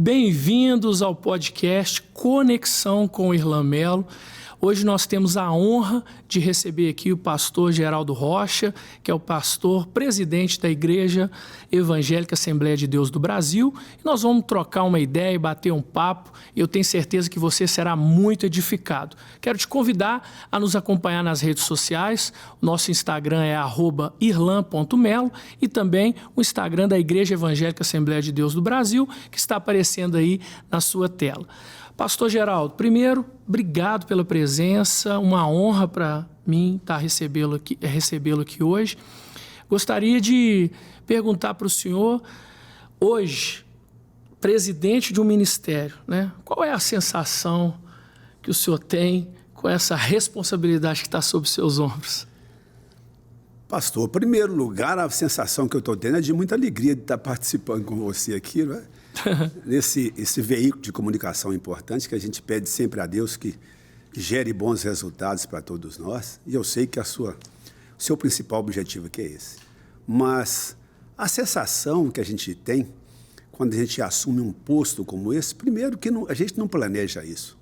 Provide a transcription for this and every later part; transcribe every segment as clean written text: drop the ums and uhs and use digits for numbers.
Bem-vindos ao podcast Conexão com Irlan Melo. Hoje nós temos a honra de receber aqui o pastor Geraldo Rocha, que é o pastor presidente da Igreja Evangélica Assembleia de Deus do Brasil. E nós vamos trocar uma ideia e bater um papo. E eu tenho certeza que você será muito edificado. Quero te convidar a nos acompanhar nas redes sociais. O nosso Instagram é @irlan.melo e também o Instagram da Igreja Evangélica Assembleia de Deus do Brasil, que está aparecendo aí na sua tela. Pastor Geraldo, primeiro, obrigado pela presença, uma honra para mim estar recebê-lo aqui hoje. Gostaria de perguntar para o senhor, hoje, presidente de um ministério, né? Qual é a sensação que o senhor tem com essa responsabilidade que está sobre seus ombros? Pastor, em primeiro lugar, a sensação que eu estou tendo é de muita alegria de estar participando com você aqui, não é? Esse veículo de comunicação importante que a gente pede sempre a Deus que gere bons resultados para todos nós. E eu sei que o seu principal objetivo aqui é esse. Mas a sensação que a gente tem quando a gente assume um posto como esse, primeiro que a gente não planeja isso.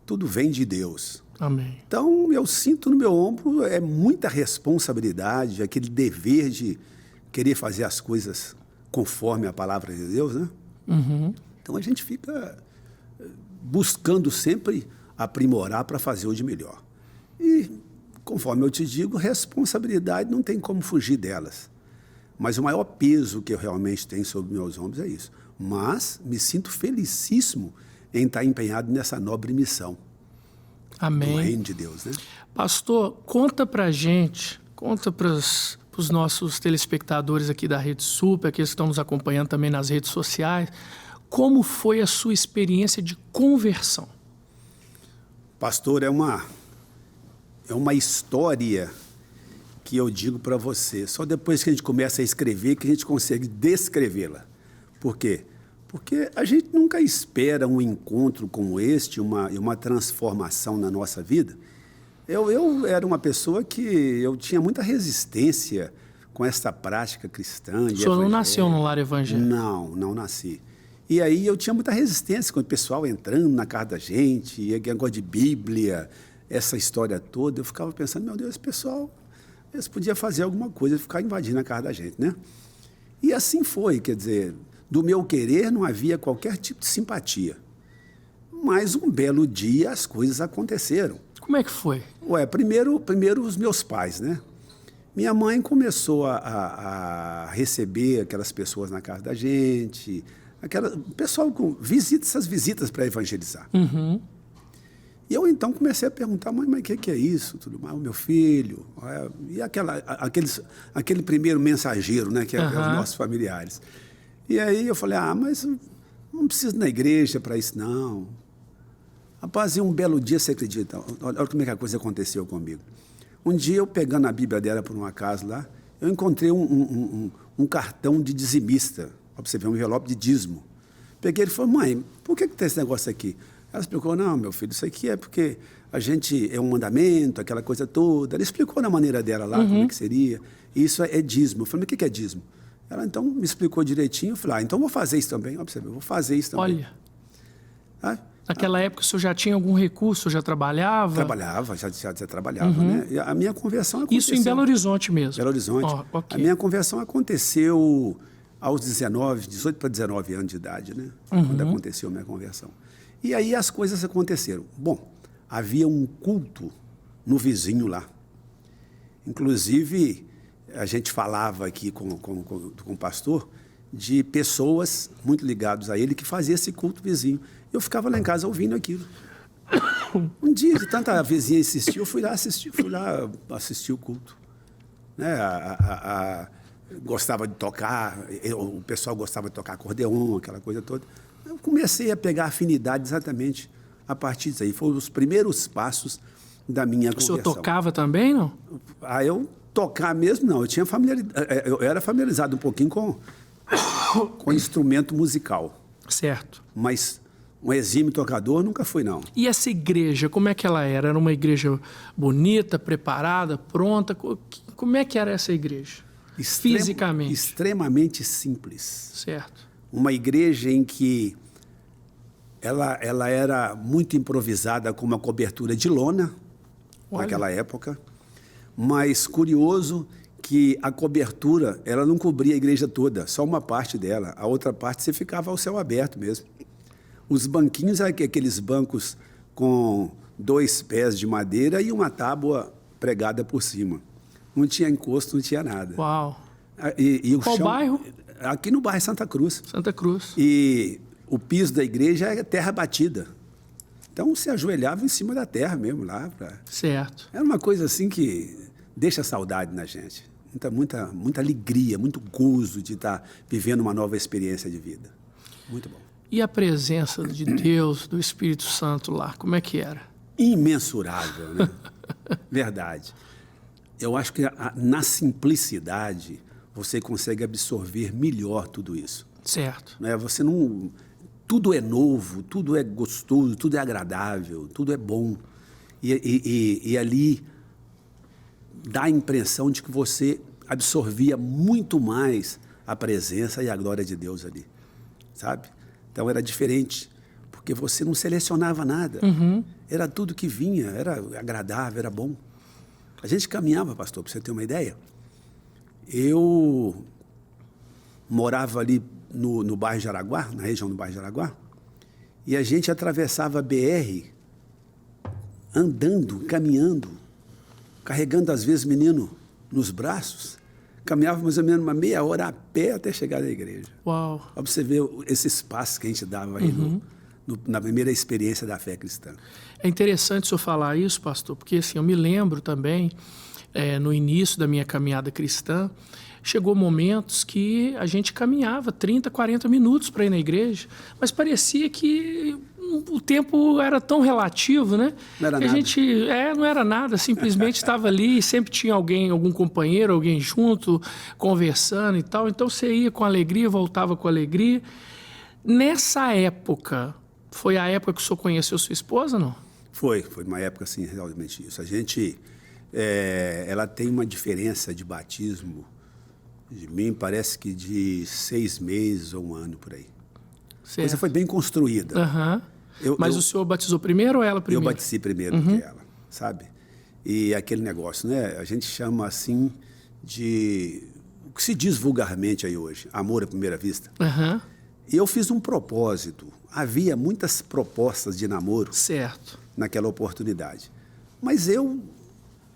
Tudo vem de Deus. Amém. Então, eu sinto no meu ombro muita responsabilidade, aquele dever de querer fazer as coisas conforme a palavra de Deus, né? Uhum. Então, a gente fica buscando sempre aprimorar para fazer o de melhor. E, conforme eu te digo, responsabilidade não tem como fugir delas. Mas o maior peso que eu realmente tenho sobre meus ombros é isso. Mas me sinto felicíssimo em estar empenhado nessa nobre missão. Amém. Do reino de Deus, né? Pastor, conta pra gente, conta para os nossos telespectadores aqui da Rede Super, aqueles que estão nos acompanhando também nas redes sociais, como foi a sua experiência de conversão? Pastor, é uma história que eu digo para você. Só depois que a gente começa a escrever que a gente consegue descrevê-la. Por quê? Porque a gente nunca espera um encontro como este, uma transformação na nossa vida. Eu era uma pessoa que eu tinha muita resistência com essa prática cristã. O senhor não nasceu no lar evangélico? Não nasci. E aí eu tinha muita resistência com o pessoal entrando na casa da gente, e negócio de Bíblia, essa história toda. Eu ficava pensando, meu Deus, esse pessoal, eles podiam fazer alguma coisa, ficar invadindo a casa da gente, né? E assim foi, quer dizer, do meu querer não havia qualquer tipo de simpatia. Mas um belo dia as coisas aconteceram. Como é que foi? Primeiro os meus pais, né? Minha mãe começou a receber aquelas pessoas na casa da gente, pessoal com essas visitas para evangelizar. Uhum. E eu então comecei a perguntar, mãe, mas o que é isso? Tudo mais, o meu filho, e aquele primeiro mensageiro, né, que é os nossos familiares. E aí eu falei, mas não preciso ir na igreja para isso, não. Rapaz, e um belo dia, você acredita? Olha como é que a coisa aconteceu comigo. Um dia, eu pegando a Bíblia dela por um acaso lá, eu encontrei um cartão de dizimista, para você ver, um envelope de dízimo. Peguei ele e falei, mãe, por que tem esse negócio aqui? Ela explicou, não, meu filho, isso aqui é porque a gente é um mandamento, aquela coisa toda. Ela explicou na maneira dela lá, como é que seria. E isso é dízimo. Eu falei, mas o que é dízimo? Ela então me explicou direitinho. Eu falei, então vou fazer isso também. Eu vou fazer isso também. Olha, naquela época o senhor já tinha algum recurso, já trabalhava? Trabalhava, já trabalhava, né? E a minha conversão aconteceu... Isso em Belo Horizonte mesmo? Belo Horizonte. Okay. A minha conversão aconteceu aos 18 para 19 anos de idade, né? Quando aconteceu a minha conversão. E aí as coisas aconteceram. Bom, havia um culto no vizinho lá. Inclusive, a gente falava aqui com o pastor de pessoas muito ligadas a ele que faziam esse culto vizinho. Eu ficava lá em casa ouvindo aquilo. Um dia, de tanta vizinha insistir, eu fui lá assistir o culto. Né? Gostava de tocar, o pessoal gostava de tocar acordeon, aquela coisa toda. Eu comecei a pegar afinidade exatamente a partir disso aí. Foram os primeiros passos da minha conversão. O senhor tocava também, não? Eu tocar mesmo, não. Eu era familiarizado um pouquinho com instrumento musical. Certo. Mas um exímio tocador nunca fui, não. E essa igreja, como é que ela era? Era uma igreja bonita, preparada, pronta? Como é que era essa igreja? Fisicamente? Extremamente simples. Certo. Uma igreja em que ela era muito improvisada com uma cobertura de lona, Olha. naquela época, mas curioso que a cobertura, ela não cobria a igreja toda, só uma parte dela. A outra parte você ficava ao céu aberto mesmo. Os banquinhos, aqueles bancos com 2 pés de madeira e uma tábua pregada por cima. Não tinha encosto, não tinha nada. Uau. E o Qual chão, bairro? Aqui no bairro Santa Cruz. Santa Cruz. E o piso da igreja é terra batida. Então, se ajoelhava em cima da terra mesmo lá. Certo. Era uma coisa assim que deixa saudade na gente. Muita alegria, muito gozo de estar vivendo uma nova experiência de vida. Muito bom. E a presença de Deus, do Espírito Santo lá, como é que era? Imensurável, né? Verdade. Eu acho que na simplicidade você consegue absorver melhor tudo isso. Certo. Né? Você não... Tudo é novo, tudo é gostoso, tudo é agradável, tudo é bom. E ali dá a impressão de que você absorvia muito mais a presença e a glória de Deus ali, sabe? Então era diferente, porque você não selecionava nada. Uhum. Era tudo que vinha, era agradável, era bom. A gente caminhava, pastor, para você ter uma ideia. Eu morava ali no bairro de Araguá, na região do bairro de Araguá, e a gente atravessava a BR andando, caminhando, carregando às vezes menino nos braços, caminhava mais ou menos uma meia hora a pé até chegar na igreja. Uau. Para você ver esse espaço que a gente dava aí na primeira experiência da fé cristã. É interessante o senhor falar isso, pastor, porque assim, eu me lembro também, no início da minha caminhada cristã, chegou momentos que a gente caminhava 30, 40 minutos para ir na igreja, mas parecia que o tempo era tão relativo, né? Não era que nada. A gente não era nada, simplesmente estava ali, sempre tinha alguém, algum companheiro, alguém junto, conversando e tal. Então você ia com alegria, voltava com alegria. Nessa época, foi a época que o senhor conheceu sua esposa, não? Foi uma época assim, realmente isso. A gente, ela tem uma diferença de batismo, de mim parece que de 6 meses ou 1 ano por aí. A coisa foi bem construída. Uhum. Mas o senhor batizou primeiro ou ela primeiro? Eu batizei primeiro do que ela, sabe? E aquele negócio, né? A gente chama assim de... O que se diz vulgarmente aí hoje, amor à primeira vista. Uhum. E eu fiz um propósito. Havia muitas propostas de namoro. Certo. Naquela oportunidade. Mas eu,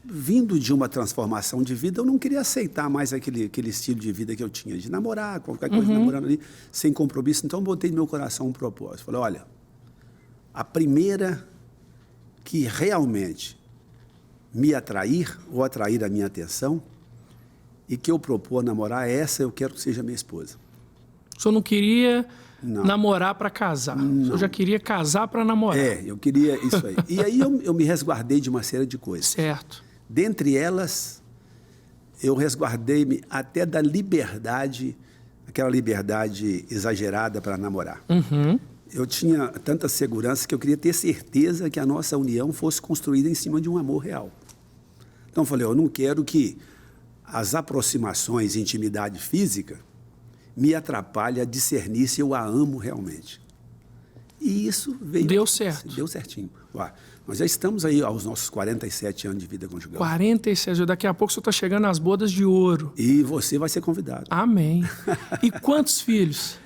vindo de uma transformação de vida, eu não queria aceitar mais aquele estilo de vida que eu tinha, de namorar, qualquer coisa, namorando ali, sem compromisso. Então, eu botei no meu coração um propósito. Falei, olha, a primeira que realmente me atrair ou atrair a minha atenção e que eu propor namorar, essa eu quero que seja minha esposa. O senhor não queria Não. namorar para casar. O senhor já queria casar para namorar. Eu queria isso aí. E aí eu me resguardei de uma série de coisas. Certo. Dentre elas, eu resguardei-me até da liberdade, aquela liberdade exagerada para namorar. Uhum. Eu tinha tanta segurança que eu queria ter certeza que a nossa união fosse construída em cima de um amor real. Então eu falei, eu não quero que as aproximações e intimidade física me atrapalhe a discernir se eu a amo realmente. E isso veio... Deu certo. Deu certinho. Ué, nós já estamos aí aos nossos 47 anos de vida conjugal. 46, daqui a pouco o senhor está chegando às bodas de ouro. E você vai ser convidado. Amém. E quantos filhos?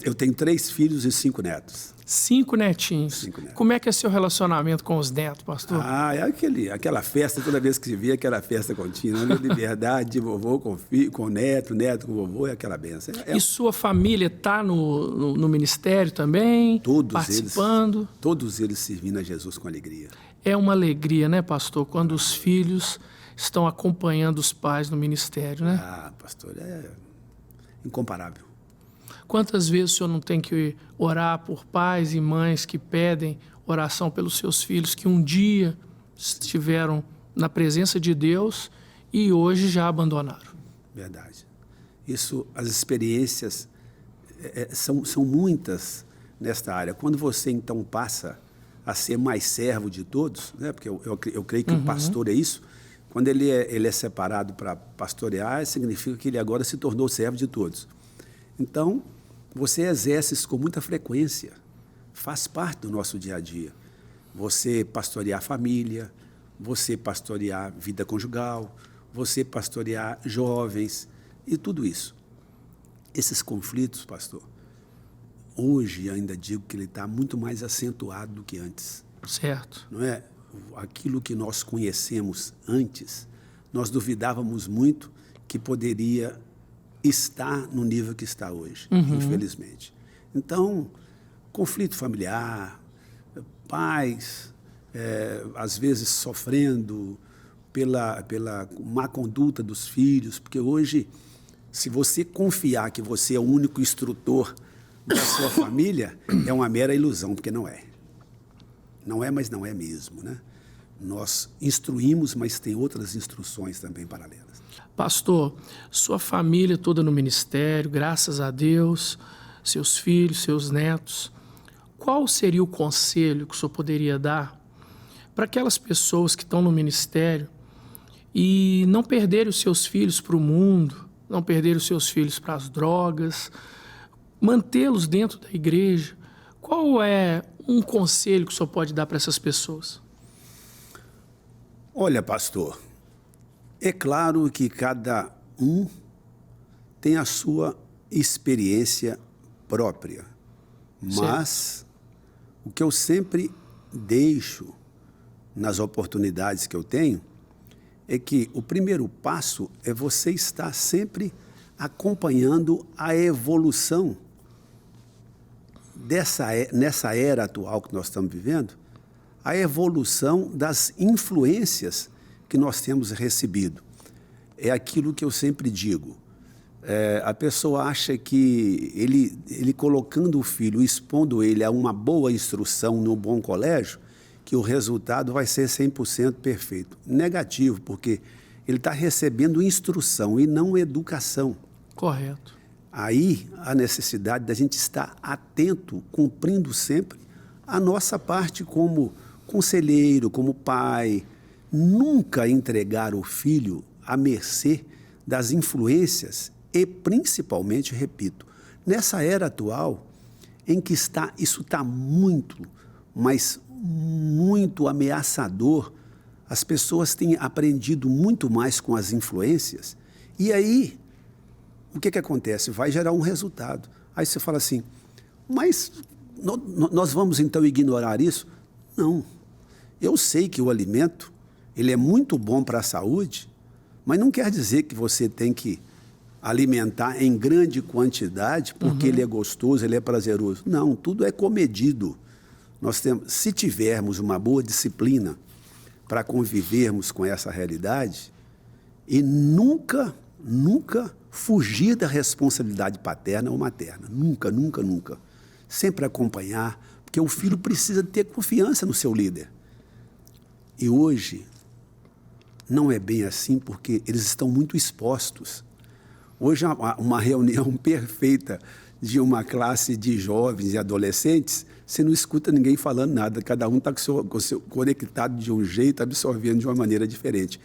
Eu tenho 3 filhos e 5 netos. 5 netinhos. 5 netos. Como é que é seu relacionamento com os netos, pastor? É aquela festa, toda vez que se vê, aquela festa contínua, né? Liberdade de vovô com neto, neto com vovô, é aquela benção. E sua família está no ministério também? Participando? Todos eles servindo a Jesus com alegria. É uma alegria, né, pastor, quando os filhos estão acompanhando os pais no ministério, né? Pastor, é incomparável. Quantas vezes o senhor não tem que orar por pais e mães que pedem oração pelos seus filhos que um dia estiveram na presença de Deus e hoje já abandonaram? Verdade. Isso, as experiências são muitas nesta área. Quando você, então, passa a ser mais servo de todos, né? Porque eu creio que o pastor é isso, quando ele é separado para pastorear, significa que ele agora se tornou servo de todos. Então, você exerce isso com muita frequência. faz parte do nosso dia a dia. Você pastorear a família, você pastorear vida conjugal, você pastorear jovens e tudo isso. Esses conflitos, pastor, hoje ainda digo que ele está muito mais acentuado do que antes. Certo. Não é? Aquilo que nós conhecemos antes, nós duvidávamos muito que poderia estar no nível que está hoje, infelizmente. Então, conflito familiar, pais, às vezes sofrendo pela má conduta dos filhos, porque hoje, se você confiar que você é o único instrutor da sua família, é uma mera ilusão, porque não é. Não é, mas não é mesmo, né? Nós instruímos, mas tem outras instruções também paralelas. Pastor, sua família toda no ministério, graças a Deus, seus filhos, seus netos, qual seria o conselho que o senhor poderia dar para aquelas pessoas que estão no ministério e não perderem os seus filhos para o mundo, não perderem os seus filhos para as drogas, mantê-los dentro da igreja? Qual é um conselho que o senhor pode dar para essas pessoas? Olha, pastor, é claro que cada um tem a sua experiência própria, mas o que eu sempre deixo nas oportunidades que eu tenho é que o primeiro passo é você estar sempre acompanhando a evolução nessa era atual que nós estamos vivendo, a evolução das influências que nós temos recebido. É aquilo que eu sempre digo. A pessoa acha que ele colocando o filho, expondo ele a uma boa instrução no bom colégio, que o resultado vai ser 100% perfeito. Negativo, porque ele está recebendo instrução e não educação. Correto. Aí a necessidade da gente estar atento, cumprindo sempre a nossa parte como conselheiro, como pai, nunca entregar o filho à mercê das influências e principalmente, repito, nessa era atual em que isso está muito, mas muito ameaçador, as pessoas têm aprendido muito mais com as influências e aí o que acontece? Vai gerar um resultado. Aí você fala assim, mas nós vamos então ignorar isso? Não. Eu sei que o alimento ele é muito bom para a saúde, mas não quer dizer que você tem que alimentar em grande quantidade porque ele é gostoso, ele é prazeroso. Não, tudo é comedido. Se tivermos uma boa disciplina para convivermos com essa realidade e nunca fugir da responsabilidade paterna ou materna. Nunca, nunca, nunca. Sempre acompanhar, porque o filho precisa ter confiança no seu líder. E hoje não é bem assim, porque eles estão muito expostos. Hoje, uma reunião perfeita de uma classe de jovens e adolescentes, você não escuta ninguém falando nada, cada um está conectado de um jeito, absorvendo de uma maneira diferente.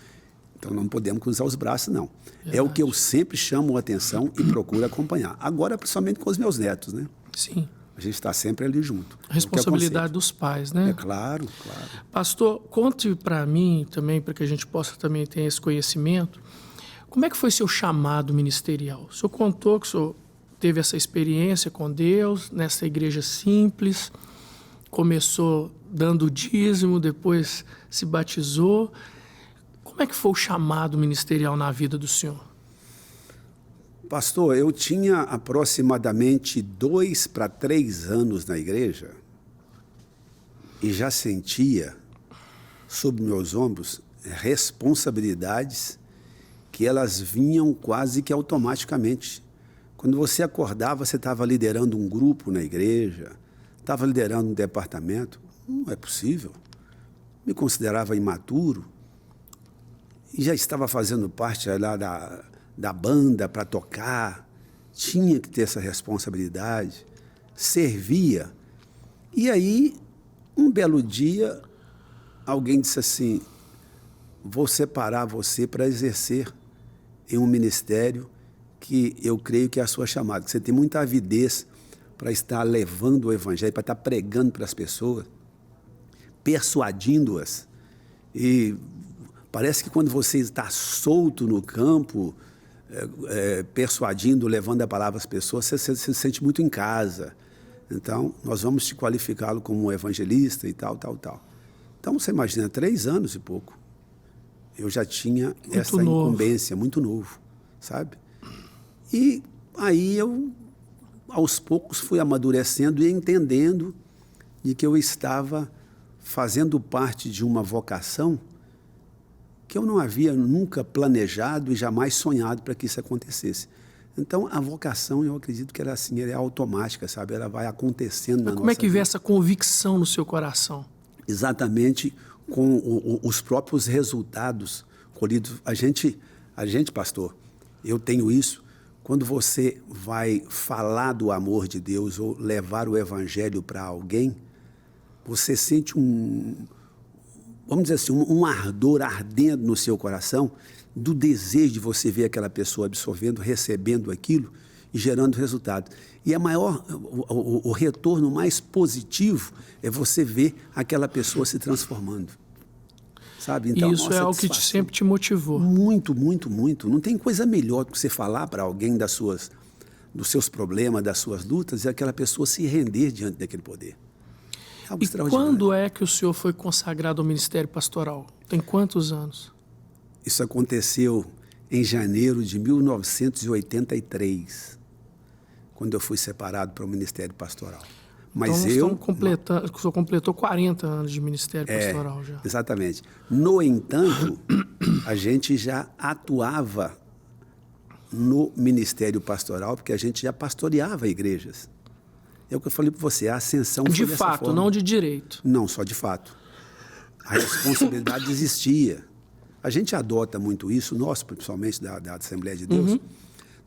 Então, não podemos cruzar os braços, não. Verdade. É o que eu sempre chamo a atenção e procuro acompanhar. Agora, principalmente com os meus netos, né? Sim. A gente está sempre ali junto. A responsabilidade dos pais, né? É claro, claro. Pastor, conte para mim também, para que a gente possa também ter esse conhecimento, como é que foi seu chamado ministerial? O senhor contou que o senhor teve essa experiência com Deus, nessa igreja simples, começou dando o dízimo, depois se batizou. Como é que foi o chamado ministerial na vida do senhor? Pastor, eu tinha aproximadamente 2 para 3 anos na igreja e já sentia sobre meus ombros responsabilidades que elas vinham quase que automaticamente. Quando você acordava, você estava liderando um grupo na igreja, estava liderando um departamento. Não é possível. Me considerava imaturo e já estava fazendo parte lá da banda para tocar, tinha que ter essa responsabilidade, servia. E aí, um belo dia, alguém disse assim, vou separar você para exercer em um ministério que eu creio que é a sua chamada, que você tem muita avidez para estar levando o evangelho, para estar pregando para as pessoas, persuadindo-as. E parece que quando você está solto no campo, persuadindo, levando a palavra às pessoas, você se sente muito em casa. Então, nós vamos te qualificá-lo como um evangelista e tal. Então, você imagina, 3 anos e pouco, eu já tinha essa incumbência, muito novo, sabe? E aí eu, aos poucos, fui amadurecendo e entendendo de que eu estava fazendo parte de uma vocação que eu não havia nunca planejado e jamais sonhado para que isso acontecesse. Então, a vocação, eu acredito que ela, assim, ela é automática, sabe? Ela vai acontecendo na nossa vida. Como é que vê essa convicção no seu coração? Exatamente com os próprios resultados colhidos. A gente, pastor, eu tenho isso, quando você vai falar do amor de Deus ou levar o evangelho para alguém, você sente vamos dizer assim, um ardor ardendo no seu coração do desejo de você ver aquela pessoa absorvendo, recebendo aquilo e gerando resultado. E o retorno mais positivo é você ver aquela pessoa se transformando. Sabe? Então, isso é algo que sempre te motivou. Muito, muito, muito. Não tem coisa melhor do que você falar para alguém dos seus problemas, das suas lutas, e aquela pessoa se render diante daquele poder. É algo extraordinário. Quando é que o senhor foi consagrado ao ministério pastoral? Tem quantos anos? Isso aconteceu em janeiro de 1983, quando eu fui separado para o ministério pastoral. Mas então, o senhor completou 40 anos de ministério pastoral já. Exatamente. No entanto, a gente já atuava no ministério pastoral, porque a gente já pastoreava igrejas. É o que eu falei para você, a ascensão foi dessa fato, forma. não de direito. Não, só de fato. A responsabilidade existia. A gente adota muito isso, nós, principalmente da Assembleia de Deus,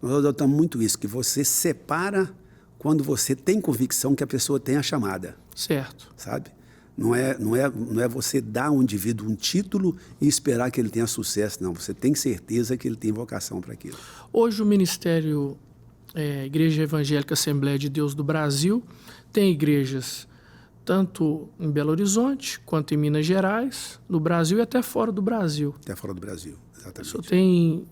nós adotamos muito isso, que você separa quando você tem convicção que a pessoa tem a chamada. Certo. Sabe? Não é você dar ao indivíduo um título e esperar que ele tenha sucesso, não. Você tem certeza que ele tem vocação para aquilo. Hoje o Ministério Igreja Evangélica Assembleia de Deus do Brasil tem igrejas tanto em Belo Horizonte, quanto em Minas Gerais, no Brasil e até fora do Brasil. Até fora do Brasil, exatamente. O senhor tem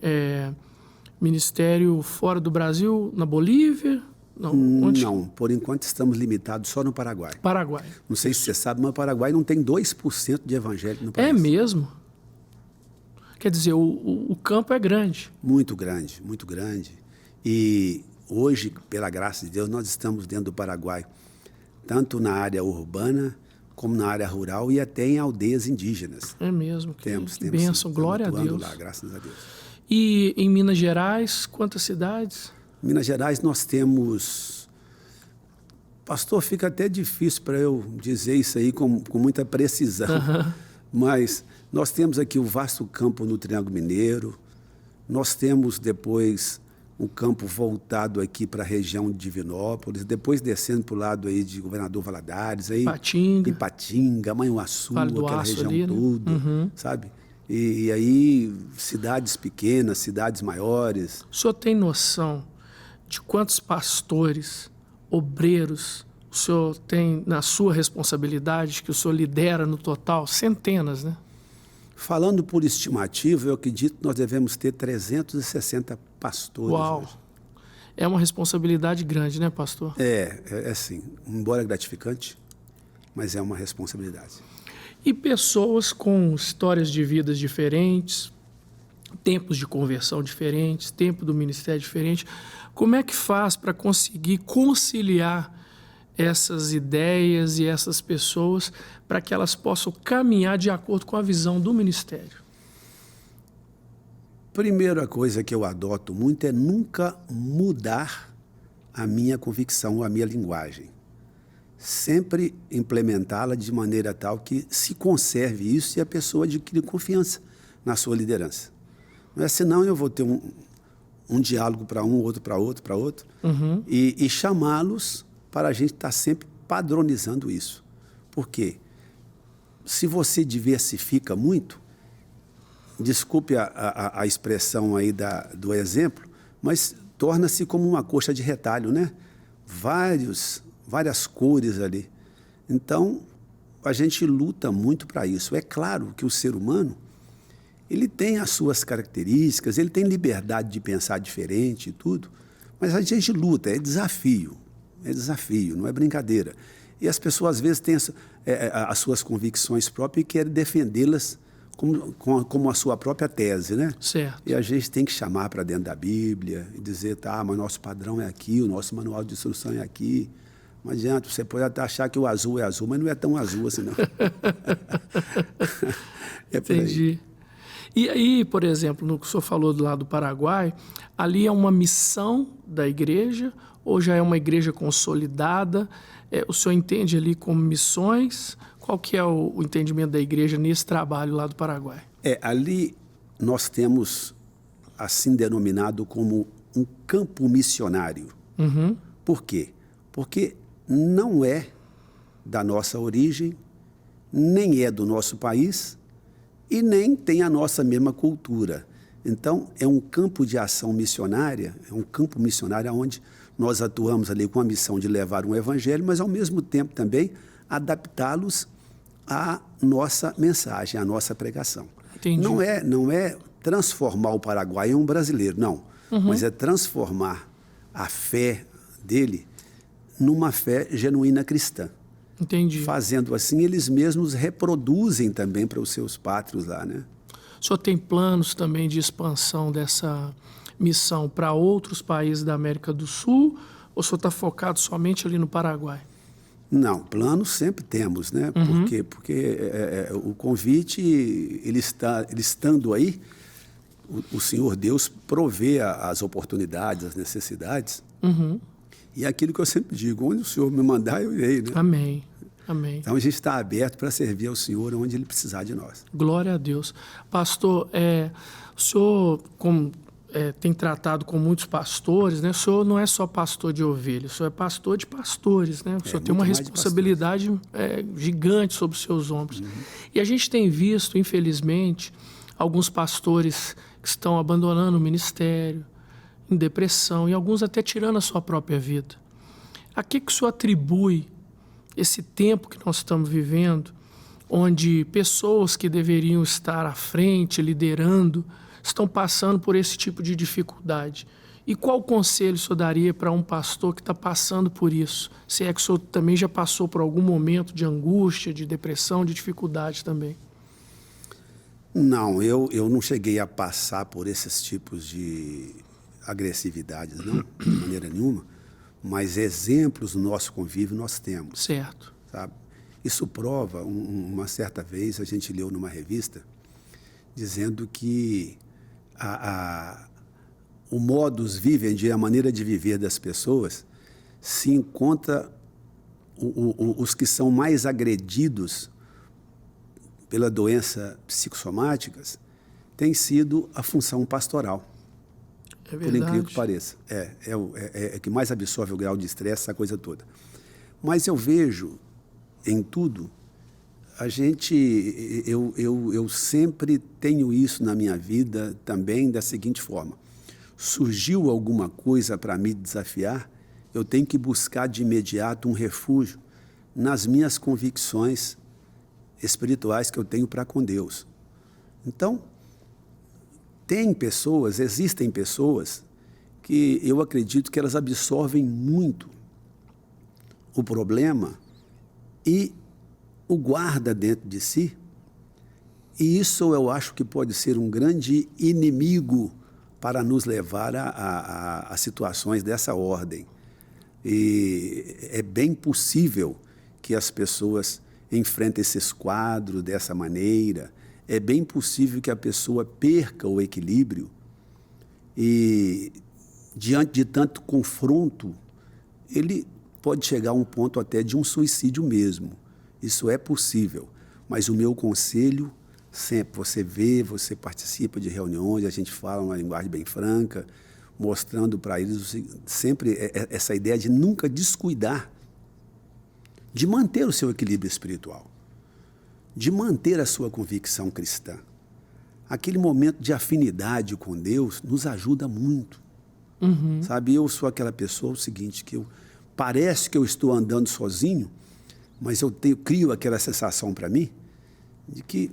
ministério fora do Brasil, na Bolívia? Não, por enquanto estamos limitados só no Paraguai. Paraguai. Não sei se você sabe, mas o Paraguai não tem 2% de evangélico no país. É mesmo? Quer dizer, o campo é grande. Muito grande, muito grande. E hoje, pela graça de Deus, nós estamos dentro do Paraguai, tanto na área urbana, como na área rural e até em aldeias indígenas. É mesmo? Temos bênção, glória a Deus. Lá, graças a Deus. E em Minas Gerais, quantas cidades? Em Minas Gerais nós temos... Pastor, fica até difícil para eu dizer isso aí com muita precisão, mas nós temos aqui o vasto campo no Triângulo Mineiro, nós temos depois um campo voltado aqui para a região de Divinópolis, depois descendo para o lado aí de Governador Valadares, aí Ipatinga, Manhuaçu, aquela região ali, toda, sabe? E aí cidades pequenas, cidades maiores. O senhor tem noção de quantos pastores, obreiros, o senhor tem na sua responsabilidade, que o senhor lidera no total? Centenas, né? Falando por estimativa, eu acredito que nós devemos ter 360 pastores. Uau! Hoje. É uma responsabilidade grande, né, pastor? É sim. Embora gratificante, mas é uma responsabilidade. E pessoas com histórias de vidas diferentes, tempos de conversão diferentes, tempo do ministério diferente, como é que faz para conseguir conciliar essas ideias e essas pessoas para que elas possam caminhar de acordo com a visão do ministério? Primeira coisa que eu adoto muito é nunca mudar a minha convicção, a minha linguagem. Sempre implementá-la de maneira tal que se conserve isso e a pessoa adquire confiança na sua liderança. Não é senão eu vou ter um diálogo para um, outro para outro, e chamá-los para a gente estar sempre padronizando isso. Por quê? Se você diversifica muito, desculpe a expressão aí do exemplo, mas torna-se como uma coxa de retalho, né? várias cores ali. Então, a gente luta muito para isso. É claro que o ser humano, ele tem as suas características, ele tem liberdade de pensar diferente e tudo, mas a gente luta, é desafio, não é brincadeira. E as pessoas, às vezes, têm as suas convicções próprias e querem defendê-las como a sua própria tese, né? Certo. E a gente tem que chamar para dentro da Bíblia e dizer, tá, mas nosso padrão é aqui, o nosso manual de instrução é aqui. Não adianta, você pode até achar que o azul é azul, mas não é tão azul assim, não. Entendi. E aí, por exemplo, no que o senhor falou do lado do Paraguai, ali é uma missão da igreja ou já é uma igreja consolidada? O senhor entende ali como missões? Qual que é o entendimento da igreja nesse trabalho lá do Paraguai? Ali nós temos assim denominado como um campo missionário. Uhum. Por quê? Porque não é da nossa origem, nem é do nosso país e nem tem a nossa mesma cultura. Então, é um campo de ação missionária, é um campo missionário onde nós atuamos ali com a missão de levar um evangelho, mas ao mesmo tempo também adaptá-los à nossa mensagem, à nossa pregação. Entendi. Não é transformar o Paraguai em um brasileiro, não. Uhum. Mas é transformar a fé dele numa fé genuína cristã. Entendi. Fazendo assim, eles mesmos reproduzem também para os seus pátrios lá, né? O senhor tem planos também de expansão dessa missão para outros países da América do Sul ou o senhor está focado somente ali no Paraguai? Não, planos sempre temos, né? Uhum. Porque o convite, ele estando aí, o Senhor Deus provê as oportunidades, as necessidades. Uhum. E é aquilo que eu sempre digo, onde o Senhor me mandar, eu irei, né? Amém. Amém. Então a gente está aberto para servir ao Senhor onde Ele precisar de nós. Glória a Deus. Pastor, o senhor tem tratado com muitos pastores, né? O senhor não é só pastor de ovelhas, o senhor é pastor de pastores, né? O senhor tem uma responsabilidade gigante sobre os seus ombros. Uhum. E a gente tem visto, infelizmente, alguns pastores que estão abandonando o ministério, em depressão, e alguns até tirando a sua própria vida. A que o senhor atribui esse tempo que nós estamos vivendo, onde pessoas que deveriam estar à frente, liderando, estão passando por esse tipo de dificuldade? E qual conselho o senhor daria para um pastor que está passando por isso? Se é que o senhor também já passou por algum momento de angústia, de depressão, de dificuldade também? Não, eu não cheguei a passar por esses tipos de agressividades, não, de maneira nenhuma, mas exemplos no nosso convívio nós temos. Certo. Sabe? Isso prova, uma certa vez a gente leu numa revista, dizendo que o modus vivendi, a maneira de viver das pessoas, se encontra os que são mais agredidos pela doença psicossomáticas, tem sido a função pastoral. É verdade. Por incrível que pareça. É que mais absorve o grau de estresse, essa coisa toda. Mas eu vejo em tudo, eu sempre tenho isso na minha vida também da seguinte forma. Surgiu alguma coisa para me desafiar, eu tenho que buscar de imediato um refúgio nas minhas convicções espirituais que eu tenho para com Deus. Então, existem pessoas que eu acredito que elas absorvem muito o problema e o guarda dentro de si, e isso eu acho que pode ser um grande inimigo para nos levar a situações dessa ordem. E é bem possível que as pessoas enfrentem esses quadros dessa maneira, é bem possível que a pessoa perca o equilíbrio e, diante de tanto confronto, ele pode chegar a um ponto até de um suicídio mesmo. Isso é possível, mas o meu conselho, sempre, você participa de reuniões, a gente fala uma linguagem bem franca, mostrando para eles sempre essa ideia de nunca descuidar, de manter o seu equilíbrio espiritual, de manter a sua convicção cristã. Aquele momento de afinidade com Deus nos ajuda muito. Uhum. Sabe, eu sou aquela pessoa, o seguinte, que eu parece que eu estou andando sozinho, mas crio aquela sensação para mim de que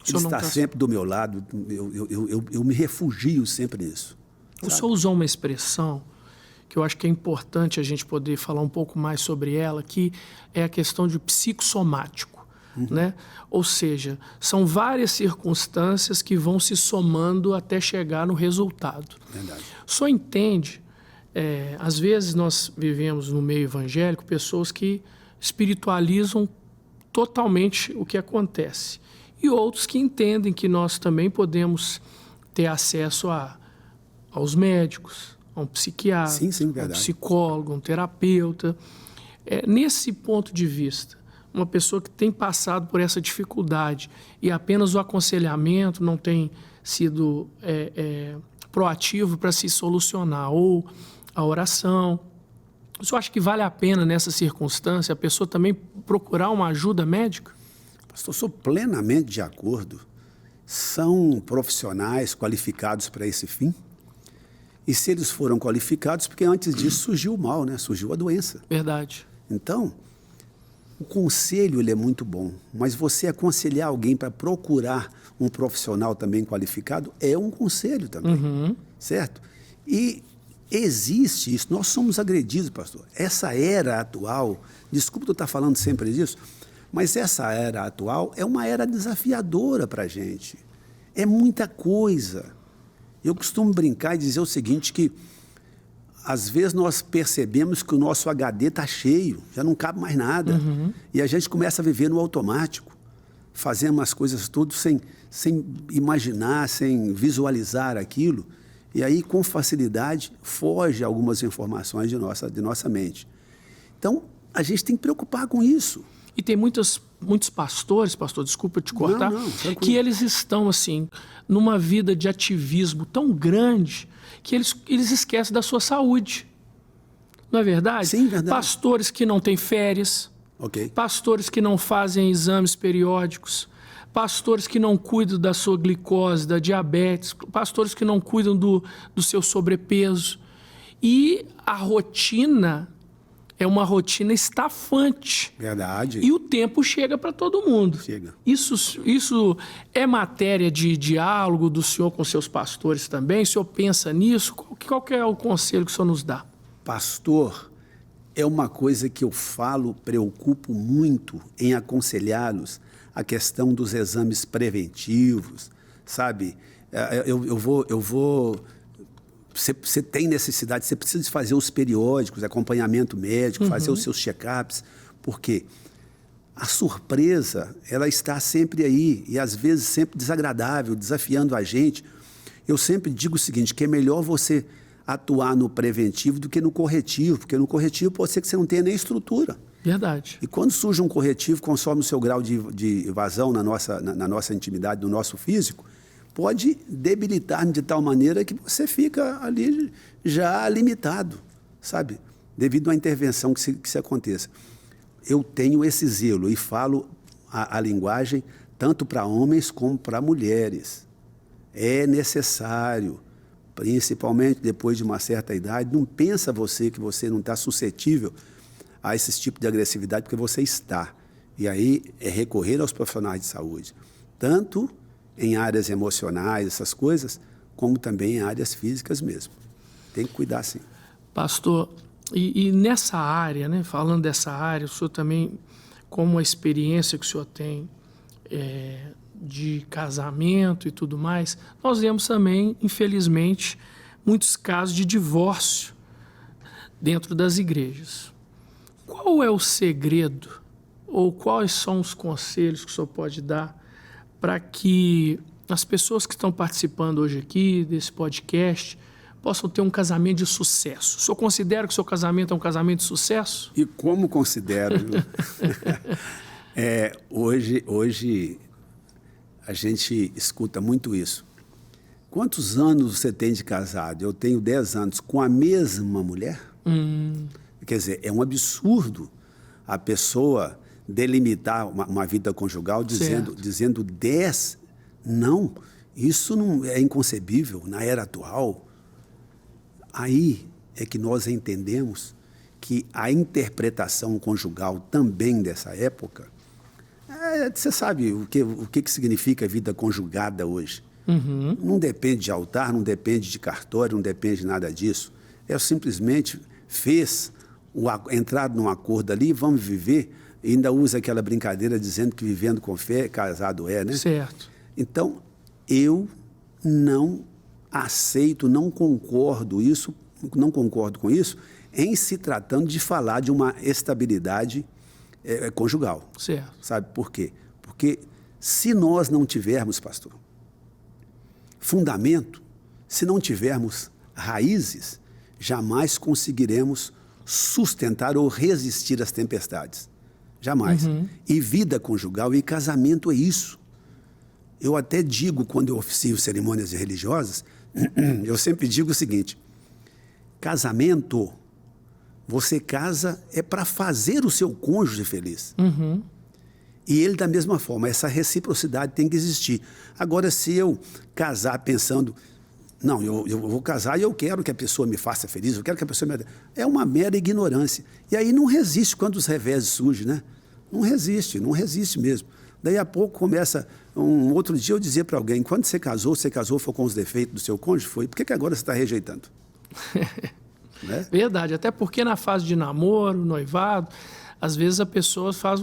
ele está sempre do meu lado, eu me refugio sempre nisso. O senhor usou uma expressão que eu acho que é importante a gente poder falar um pouco mais sobre ela, que é a questão de psicossomático, né? Ou seja, são várias circunstâncias que vão se somando até chegar no resultado. Verdade. O senhor entende, às vezes nós vivemos no meio evangélico pessoas que espiritualizam totalmente o que acontece. E outros que entendem que nós também podemos ter acesso aos médicos, a um psiquiatra, a um psicólogo, um terapeuta. Nesse ponto de vista, uma pessoa que tem passado por essa dificuldade e apenas o aconselhamento não tem sido proativo para se solucionar, ou a oração, o senhor acha que vale a pena, nessa circunstância, a pessoa também procurar uma ajuda médica? Pastor, sou plenamente de acordo. São profissionais qualificados para esse fim. E se eles foram qualificados, porque antes disso surgiu o mal, né? Surgiu a doença. Verdade. Então, o conselho ele é muito bom, mas você aconselhar alguém para procurar um profissional também qualificado é um conselho também, certo? E existe isso, nós somos agredidos, pastor. Essa era atual, desculpa eu estar falando sempre disso, mas essa era atual é uma era desafiadora para a gente. É muita coisa. Eu costumo brincar e dizer o seguinte, que às vezes nós percebemos que o nosso HD está cheio, já não cabe mais nada. E a gente começa a viver no automático, fazendo as coisas tudo sem imaginar, sem visualizar aquilo. E aí, com facilidade, foge algumas informações de nossa mente. Então, a gente tem que preocupar com isso. E tem muitos pastores, pastor, desculpa te cortar, que eles estão, assim, numa vida de ativismo tão grande que eles esquecem da sua saúde. Não é verdade? Sim, verdade. Pastores que não têm férias, pastores que não fazem exames periódicos, pastores que não cuidam da sua glicose, da diabetes, pastores que não cuidam do seu sobrepeso. E a rotina é uma rotina estafante. Verdade. E o tempo chega para todo mundo. Chega. Isso é matéria de diálogo do senhor com seus pastores também? O senhor pensa nisso? Qual que é o conselho que o senhor nos dá? Pastor, é uma coisa que eu preocupo muito em aconselhá-los, a questão dos exames preventivos, sabe? Você tem necessidade, você precisa fazer os periódicos, acompanhamento médico, fazer os seus check-ups, porque a surpresa, ela está sempre aí, e às vezes sempre desagradável, desafiando a gente. Eu sempre digo o seguinte, que é melhor você atuar no preventivo do que no corretivo, porque no corretivo pode ser que você não tenha nem estrutura. Verdade. E quando surge um corretivo, consome o seu grau de evasão na nossa intimidade, no nosso físico, pode debilitar de tal maneira que você fica ali já limitado, sabe? Devido à intervenção que se aconteça. Eu tenho esse zelo e falo a linguagem tanto para homens como para mulheres. É necessário, principalmente depois de uma certa idade, não pensa você que você não está suscetível a esse tipo de agressividade, porque você está. E aí é recorrer aos profissionais de saúde, tanto em áreas emocionais, essas coisas, como também em áreas físicas mesmo. Tem que cuidar, sim. Pastor, e nessa área, né, falando dessa área, o senhor também, como a experiência que o senhor tem de casamento e tudo mais, nós vemos também, infelizmente, muitos casos de divórcio dentro das igrejas. Qual é o segredo, ou quais são os conselhos que o senhor pode dar para que as pessoas que estão participando hoje aqui desse podcast possam ter um casamento de sucesso? O senhor considera que o seu casamento é um casamento de sucesso? E como considero? Hoje a gente escuta muito isso. Quantos anos você tem de casado? Eu tenho 10 anos com a mesma mulher? Quer dizer, é um absurdo a pessoa delimitar uma vida conjugal dizendo 10. Não, isso não é inconcebível na era atual. Aí é que nós entendemos que a interpretação conjugal também dessa época, você sabe o que significa vida conjugada hoje. Uhum. Não depende de altar, não depende de cartório, não depende de nada disso. Simplesmente fez entrar num acordo ali, vamos viver, e ainda usa aquela brincadeira dizendo que vivendo com fé, casado é, né? Certo. Então, eu não aceito, não concordo com isso, em se tratando de falar de uma estabilidade conjugal. Certo. Sabe por quê? Porque se nós não tivermos, pastor, fundamento, se não tivermos raízes, jamais conseguiremos sustentar ou resistir às tempestades. Jamais. Uhum. E vida conjugal e casamento é isso. Eu até digo, quando eu oficio cerimônias religiosas, eu sempre digo o seguinte: casamento, você casa é para fazer o seu cônjuge feliz. Uhum. E ele, da mesma forma, essa reciprocidade tem que existir. Agora, se eu casar pensando, não, eu vou casar e eu quero que a pessoa me faça feliz, eu quero que a pessoa me... É uma mera ignorância. E aí não resiste quando os reveses surgem, né? Não resiste mesmo. Daí a pouco começa, um outro dia eu dizia para alguém, quando você casou foi com os defeitos do seu cônjuge? Foi. Por que agora você está rejeitando? Né? Verdade, até porque na fase de namoro, noivado, às vezes a pessoa faz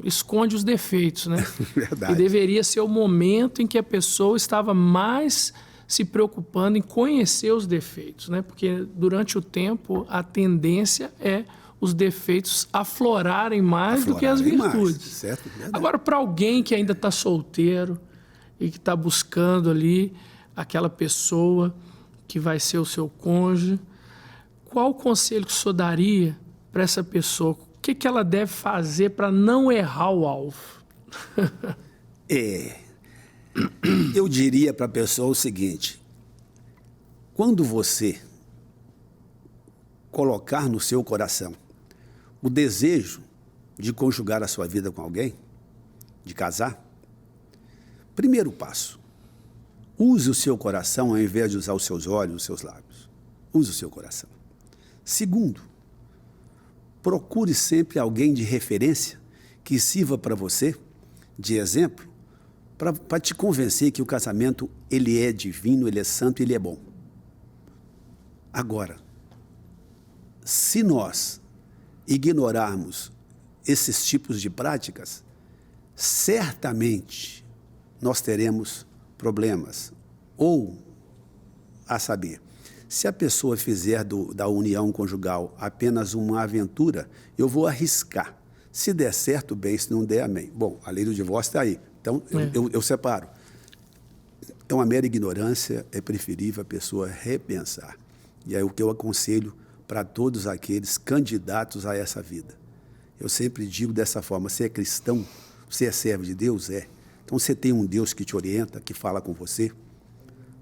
esconde os defeitos, né? Verdade. E deveria ser o momento em que a pessoa estava mais se preocupando em conhecer os defeitos, né? Porque durante o tempo a tendência é os defeitos aflorarem mais do que as virtudes. Certo? Agora, para alguém que ainda está solteiro e que está buscando ali aquela pessoa que vai ser o seu cônjuge, qual o conselho que o senhor daria para essa pessoa? O que ela deve fazer para não errar o alvo? Eu diria para a pessoa o seguinte: quando você colocar no seu coração o desejo de conjugar a sua vida com alguém, de casar, primeiro passo, use o seu coração ao invés de usar os seus olhos, os seus lábios. Use o seu coração. Segundo, procure sempre alguém de referência que sirva para você de exemplo, para te convencer que o casamento ele é divino, ele é santo, ele é bom. Agora, se nós ignorarmos esses tipos de práticas, certamente nós teremos problemas. Ou, a saber, se a pessoa fizer da união conjugal apenas uma aventura, eu vou arriscar. Se der certo, bem, se não der, amém. Bom, a lei do divórcio está aí. Então, eu separo. É uma mera ignorância, é preferível a pessoa repensar. E é o que eu aconselho para todos aqueles candidatos a essa vida. Eu sempre digo dessa forma: você é cristão, você é servo de Deus? É. Então você tem um Deus que te orienta, que fala com você.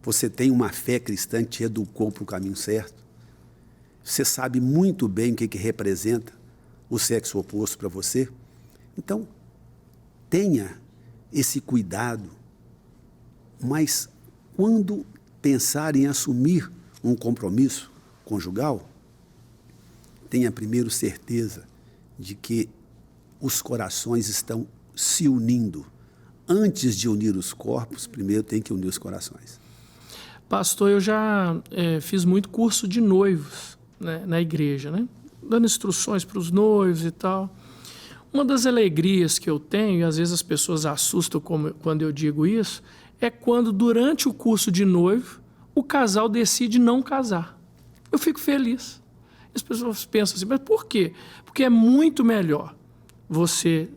Você tem uma fé cristã que te educou para o caminho certo. Você sabe muito bem o que representa o sexo oposto para você. Então, tenha esse cuidado, mas quando pensar em assumir um compromisso conjugal, tenha primeiro certeza de que os corações estão se unindo. Antes de unir os corpos, primeiro tem que unir os corações. Pastor, eu já fiz muito curso de noivos, né, na igreja, né? Dando instruções para os noivos e tal. Uma das alegrias que eu tenho, e às vezes as pessoas assustam quando eu digo isso, é quando durante o curso de noivo, o casal decide não casar. Eu fico feliz. As pessoas pensam assim, mas por quê? Porque é muito melhor você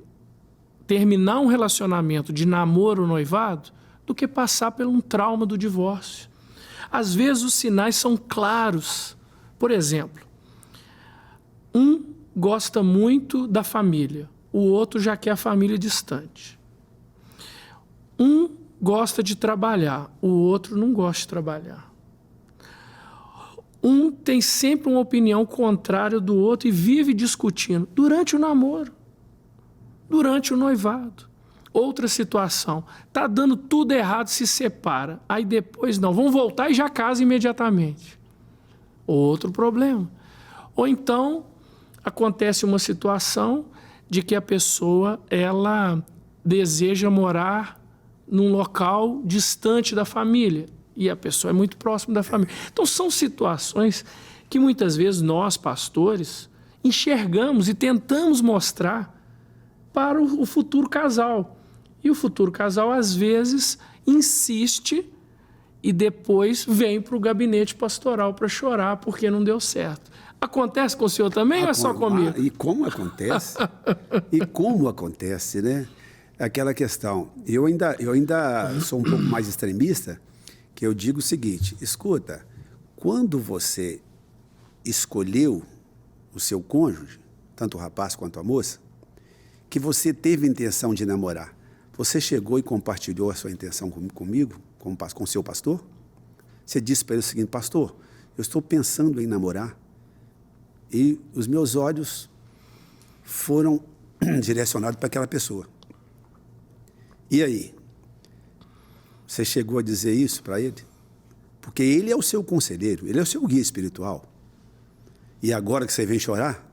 terminar um relacionamento de namoro ou noivado do que passar por um trauma do divórcio. Às vezes os sinais são claros. Por exemplo, um gosta muito da família, o outro já quer a família distante. Um gosta de trabalhar, o outro não gosta de trabalhar. Um tem sempre uma opinião contrária do outro e vive discutindo durante o namoro, durante o noivado. Outra situação, está dando tudo errado, se separa. Aí depois não, vão voltar e já casa imediatamente. Outro problema. Ou então, acontece uma situação de que a pessoa ela deseja morar num local distante da família e a pessoa é muito próxima da família. Então, são situações que muitas vezes nós, pastores, enxergamos e tentamos mostrar para o futuro casal. E o futuro casal, às vezes, insiste e depois vem para o gabinete pastoral para chorar porque não deu certo. Acontece com o senhor também ou é só comigo? E como acontece? E como acontece, né? Aquela questão. Eu ainda sou um pouco mais extremista, que eu digo o seguinte, escuta, quando você escolheu o seu cônjuge, tanto o rapaz quanto a moça, que você teve intenção de namorar, você chegou e compartilhou a sua intenção comigo, com o seu pastor? Você disse para ele o seguinte, pastor, eu estou pensando em namorar e os meus olhos foram direcionados para aquela pessoa. E aí? Você chegou a dizer isso para ele? Porque ele é o seu conselheiro, ele é o seu guia espiritual. E agora que você vem chorar?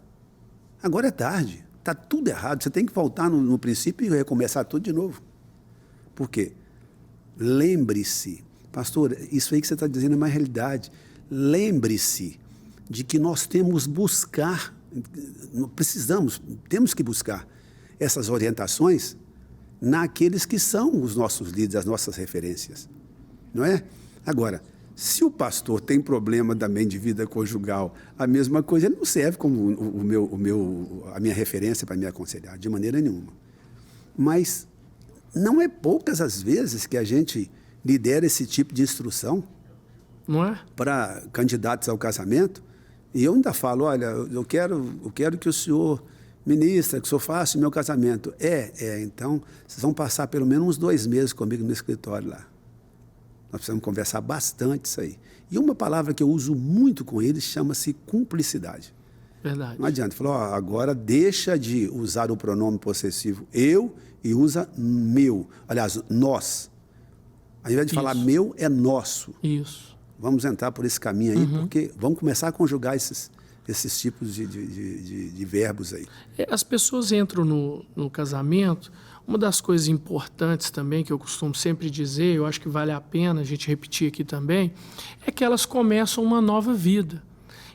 Agora é tarde, está tudo errado. Você tem que voltar no princípio e recomeçar tudo de novo. Por quê? Lembre-se, pastor, isso aí que você está dizendo é uma realidade. Lembre-se de que nós temos temos que buscar essas orientações naqueles que são os nossos líderes, as nossas referências, não é? Agora, se o pastor tem problema também de vida conjugal, a mesma coisa, ele não serve como a minha referência para me aconselhar, de maneira nenhuma. Mas não é poucas as vezes que a gente lidera esse tipo de instrução, não é? Para candidatos ao casamento, e eu ainda falo, olha, eu quero que o senhor ministra, que o senhor faça o meu casamento. Então, vocês vão passar pelo menos uns 2 meses comigo no escritório lá. Nós precisamos conversar bastante isso aí. E uma palavra que eu uso muito com eles chama-se cumplicidade. Verdade. Não adianta. Falou, agora deixa de usar o pronome possessivo eu e usa meu. Aliás, nós. Ao invés de falar meu, é nosso. Isso. Vamos entrar por esse caminho aí, porque vamos começar a conjugar esses tipos de verbos aí. As pessoas entram no casamento, uma das coisas importantes também, que eu costumo sempre dizer, eu acho que vale a pena a gente repetir aqui também, é que elas começam uma nova vida.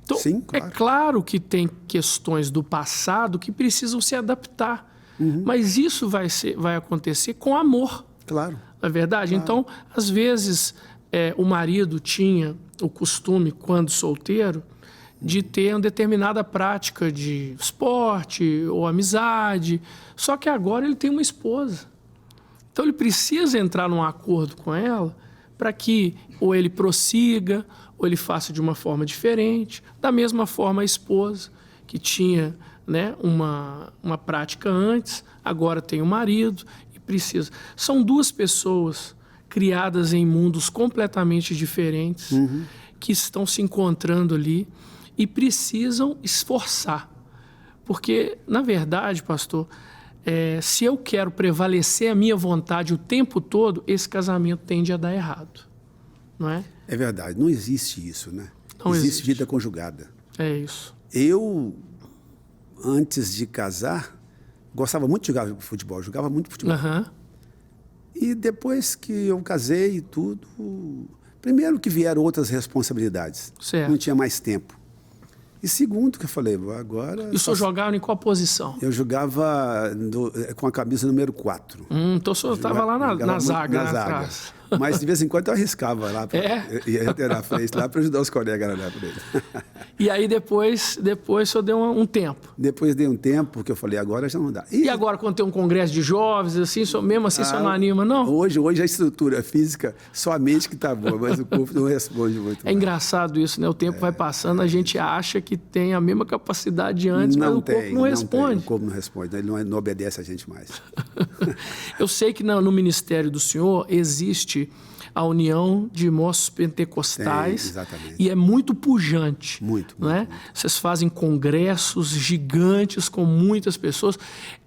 Então, sim, claro. É claro que tem questões do passado que precisam se adaptar, mas isso vai acontecer com amor. Claro. Não é verdade? Claro. Então, às vezes, o marido tinha o costume, quando solteiro, de ter uma determinada prática de esporte ou amizade, só que agora ele tem uma esposa. Então ele precisa entrar num acordo com ela para que ou ele prossiga ou ele faça de uma forma diferente. Da mesma forma a esposa, que tinha, né, uma prática antes, agora tem um marido e precisa. São 2 pessoas criadas em mundos completamente diferentes, que estão se encontrando ali e precisam esforçar. Porque, na verdade, pastor, se eu quero prevalecer a minha vontade o tempo todo, esse casamento tende a dar errado, não é? É verdade, não existe isso, né? Não existe vida conjugada. É isso. Eu, antes de casar, gostava muito de jogar futebol, jogava muito futebol. E depois que eu casei e tudo, primeiro que vieram outras responsabilidades. Certo. Não tinha mais tempo. E segundo, que eu falei, agora... E o senhor jogava em qual posição? Eu jogava com a camisa número 4. Então o senhor estava lá na zaga. Na zaga. Mas de vez em quando eu arriscava lá. Ia ter na frente lá para ajudar os colegas a olhar para ele. E aí depois o senhor deu um tempo? Depois dei um tempo, porque eu falei, agora já não dá. E agora, quando tem um congresso de jovens, assim, mesmo assim, o senhor não anima, não? Hoje a estrutura física, só a mente que está boa, mas o corpo não responde muito. É engraçado isso, né? O tempo vai passando, a gente acha que tem a mesma capacidade de antes, mas o corpo não responde. O corpo não responde, ele não obedece a gente mais. Eu sei que no ministério do senhor existe a união de moços pentecostais. Exatamente. E é muito pujante. Muito. Vocês fazem congressos gigantes com muitas pessoas.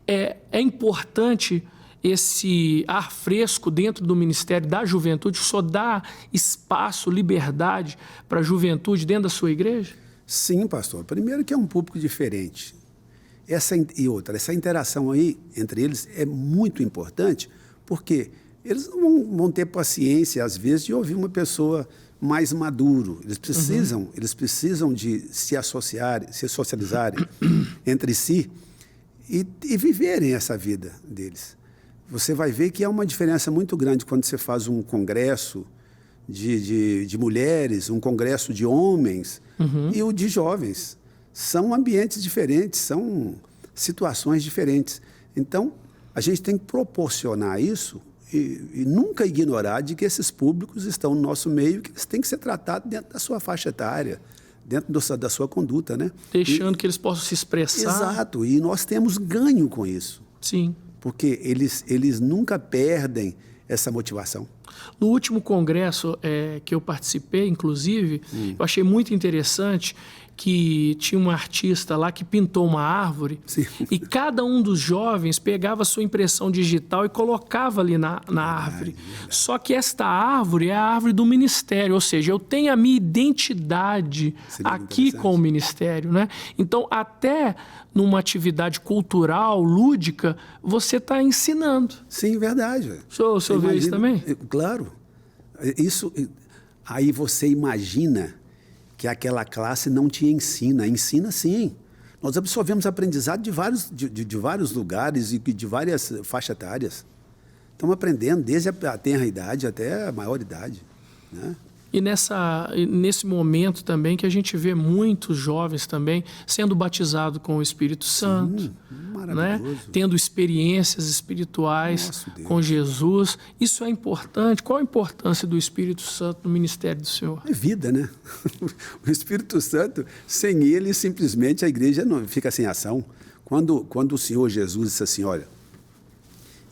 É importante esse ar fresco dentro do Ministério da Juventude. O senhor dá espaço, liberdade para a juventude dentro da sua igreja? Sim, pastor. Primeiro que é um público diferente. Essa interação aí entre eles é muito importante, porque eles não vão ter paciência, às vezes, de ouvir uma pessoa mais maduro. Eles precisam de se associarem, se socializarem entre si e viverem essa vida deles. Você vai ver que há uma diferença muito grande quando você faz um congresso de mulheres, um congresso de homens e o de jovens. São ambientes diferentes, são situações diferentes. Então, a gente tem que proporcionar isso e nunca ignorar de que esses públicos estão no nosso meio e que eles têm que ser tratados dentro da sua faixa etária, dentro da sua conduta, né? Deixando que eles possam se expressar. Exato, e nós temos ganho com isso. Sim. Porque eles nunca perdem essa motivação. No último congresso que eu participei, inclusive, eu achei muito interessante que tinha uma artista lá que pintou uma árvore. Sim. E cada um dos jovens pegava a sua impressão digital e colocava ali na árvore. Só que esta árvore é a árvore do ministério, ou seja, eu tenho a minha identidade aqui com o ministério, né? Então, até numa atividade cultural, lúdica, você está ensinando. Sim, verdade. O senhor vê isso também? Claro. Aí você imagina que aquela classe não te ensina. Ensina sim. Nós absorvemos aprendizado de vários lugares e de várias faixas etárias. Estamos aprendendo desde a tenra idade até a maior idade, né? E nesse momento também que a gente vê muitos jovens também sendo batizados com o Espírito Santo, né? Tendo experiências espirituais com Jesus. Isso é importante. Qual a importância do Espírito Santo no ministério do Senhor? É vida, né? O Espírito Santo, sem ele, simplesmente a igreja não fica sem ação. Quando o Senhor Jesus disse assim, olha,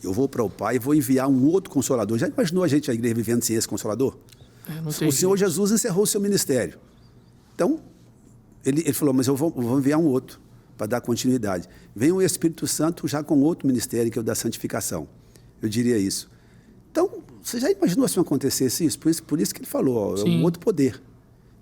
eu vou para o Pai e vou enviar um outro Consolador. Já imaginou a igreja vivendo sem esse Consolador? O Senhor Jesus encerrou o seu ministério. Então, ele falou, mas eu vou enviar um outro para dar continuidade. Vem o Espírito Santo já com outro ministério, que é o da santificação. Eu diria isso. Então, você já imaginou se não acontecesse isso? Por isso que ele falou, é um outro poder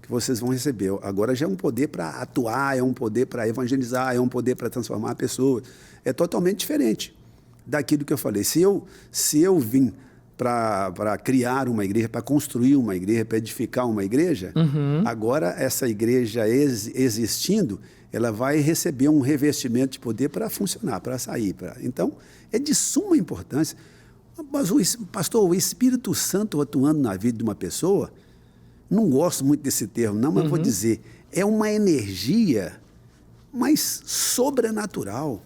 que vocês vão receber. Agora já é um poder para atuar, é um poder para evangelizar, é um poder para transformar a pessoa. É totalmente diferente daquilo que eu falei. Se eu vim para criar uma igreja, para construir uma igreja, para edificar uma igreja, agora essa igreja existindo, ela vai receber um revestimento de poder para funcionar, para sair. Então, é de suma importância. Mas, pastor, o Espírito Santo atuando na vida de uma pessoa, não gosto muito desse termo, não, mas vou dizer, é uma energia mais sobrenatural.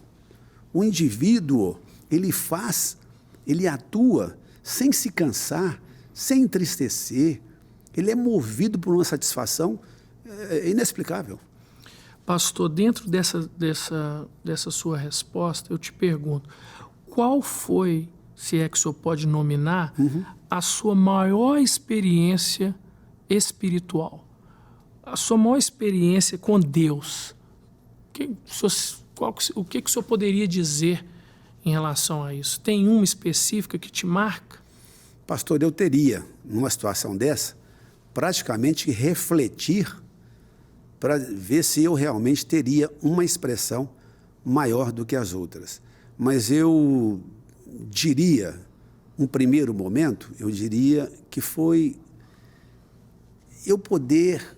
O indivíduo, ele atua sem se cansar, sem entristecer. Ele é movido por uma satisfação inexplicável. Pastor, dentro dessa sua resposta, eu te pergunto, qual foi, se é que o senhor pode nominar, a sua maior experiência espiritual? A sua maior experiência com Deus? O que o senhor poderia dizer em relação a isso? Tem uma específica que te marca? Pastor, eu teria, numa situação dessa, praticamente refletir para ver se eu realmente teria uma expressão maior do que as outras. Mas eu diria, um primeiro momento, eu diria que foi eu poder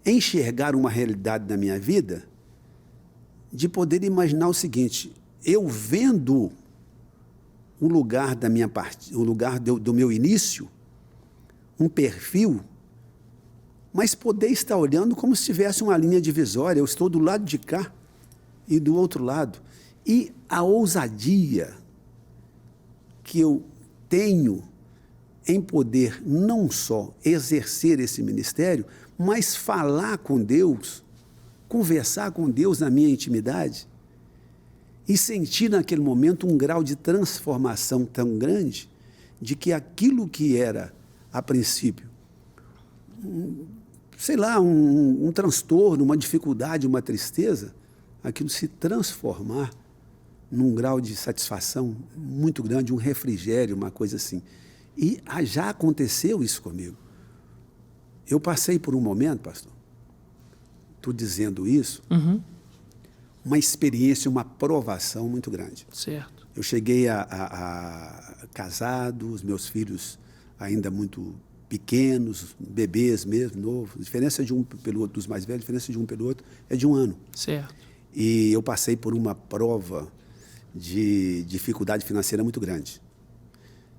enxergar uma realidade na minha vida, de poder imaginar o seguinte, eu vendo o lugar da minha parte, o lugar do meu início, um perfil, mas poder estar olhando como se tivesse uma linha divisória, eu estou do lado de cá e do outro lado. E a ousadia que eu tenho em poder não só exercer esse ministério, mas falar com Deus, conversar com Deus na minha intimidade e sentir naquele momento um grau de transformação tão grande de que aquilo que era, a princípio, sei lá, um transtorno, uma dificuldade, uma tristeza, aquilo se transformar num grau de satisfação muito grande, um refrigério, uma coisa assim. E já aconteceu isso comigo. Eu passei por um momento, pastor, estou dizendo isso, uma experiência, uma provação muito grande. Certo. Eu cheguei a casado, os meus filhos ainda muito pequenos, bebês mesmo, novos. A diferença de um pelo outro, dos mais velhos, a diferença de um pelo outro é de 1 ano. Certo. E eu passei por uma prova de dificuldade financeira muito grande.